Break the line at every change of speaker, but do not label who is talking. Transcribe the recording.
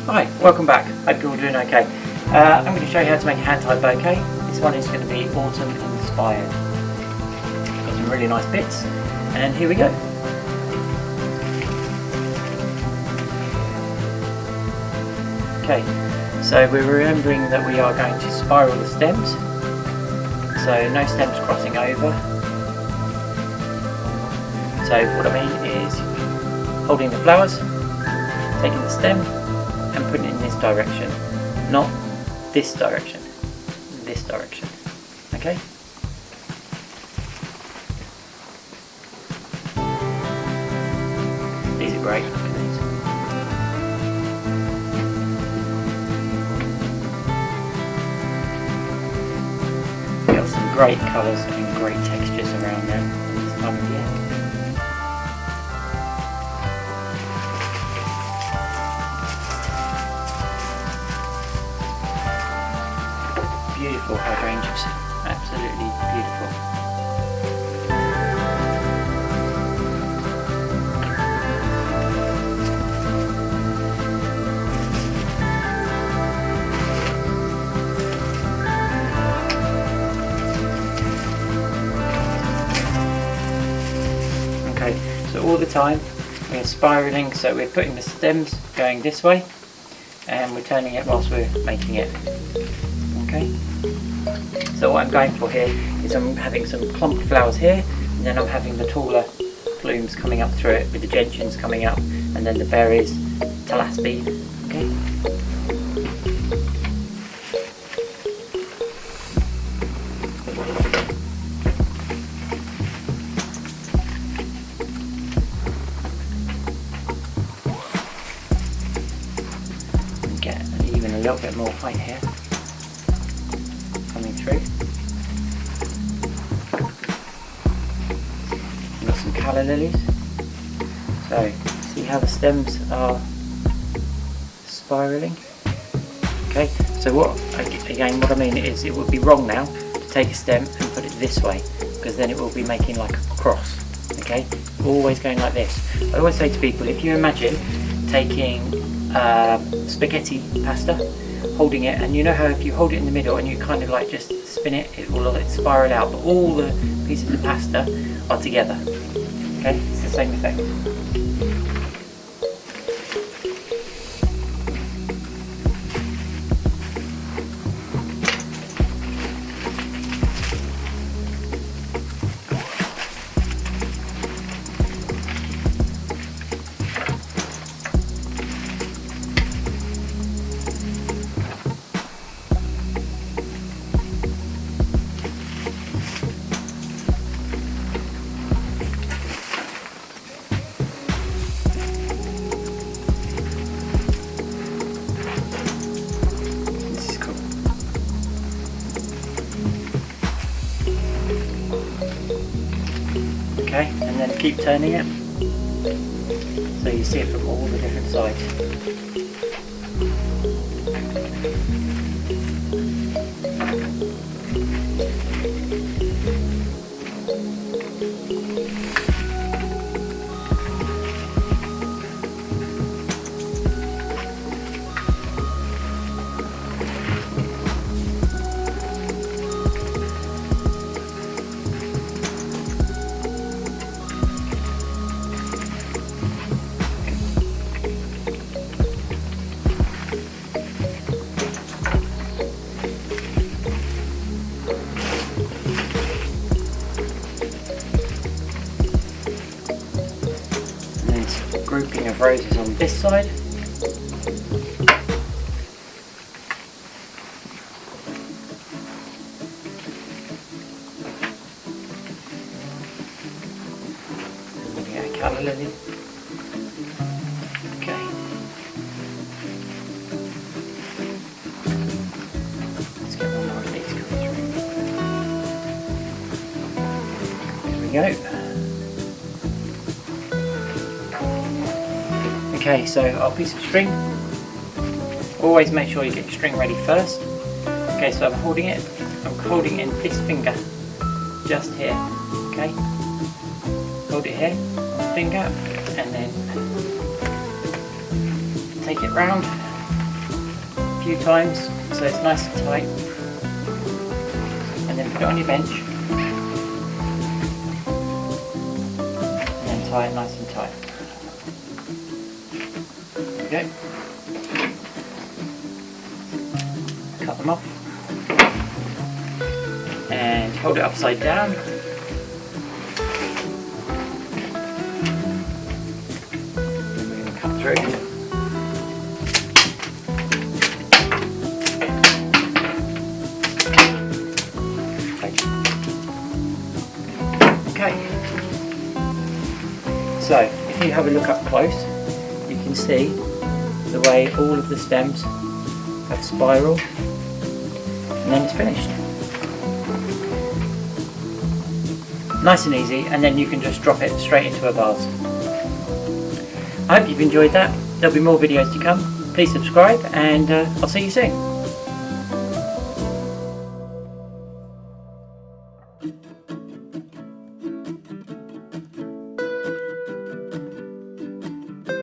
Hi, welcome back. Hope you're all doing okay. I'm going to show you how to make a hand-tied bouquet. This one is going to be autumn inspired. Got some really nice bits, and here we go. Okay, so we're remembering that we are going to spiral the stems, so no stems crossing over. So what I mean is holding the flowers, taking the stem and putting it in this direction, not this direction, this direction, okay? These are great, look at these. Got some great colours and great textures around there this time of year. Beautiful hydrangeas, absolutely beautiful. Okay, so all the time we're spiraling, so we're putting the stems going this way and we're turning it whilst we're making it. Okay, so what I'm going for here is I'm having some clump flowers here, and then I'm having the taller plumes coming up through it with the gentians coming up, and then the berries to last bead. Okay. And get even a little bit more height here. Coming through. We've got some calla lilies. So see how the stems are spiraling? Okay, so what I mean is it would be wrong now to take a stem and put it this way, because then it will be making like a cross. Okay, always going like this. I always say to people, if you imagine taking spaghetti pasta, holding it, and you know how if you hold it in the middle and you kind of like just spin it, it will spiral out, but all the pieces of pasta are together. Okay, it's the same effect. Okay, and then keep turning it so you see it from all the different sides. Grouping of roses on this side. Looking at a calla lily. Okay. Let's get one more of these coming through. There we go. Okay, so our piece of string, always make sure you get your string ready first. Okay, so I'm holding it in this finger, just here, okay? Hold it here, finger, and then take it round, few times so it's nice and tight, and then put it on your bench and then tie it nice and tight. There we go. Cut them off and hold it upside down. Through. Okay, so if you have a look up close, you can see the way all of the stems have spiral, and then it's finished. Nice and easy, and then you can just drop it straight into a vase. I hope you've enjoyed that. There'll be more videos to come. Please subscribe, and I'll see you soon.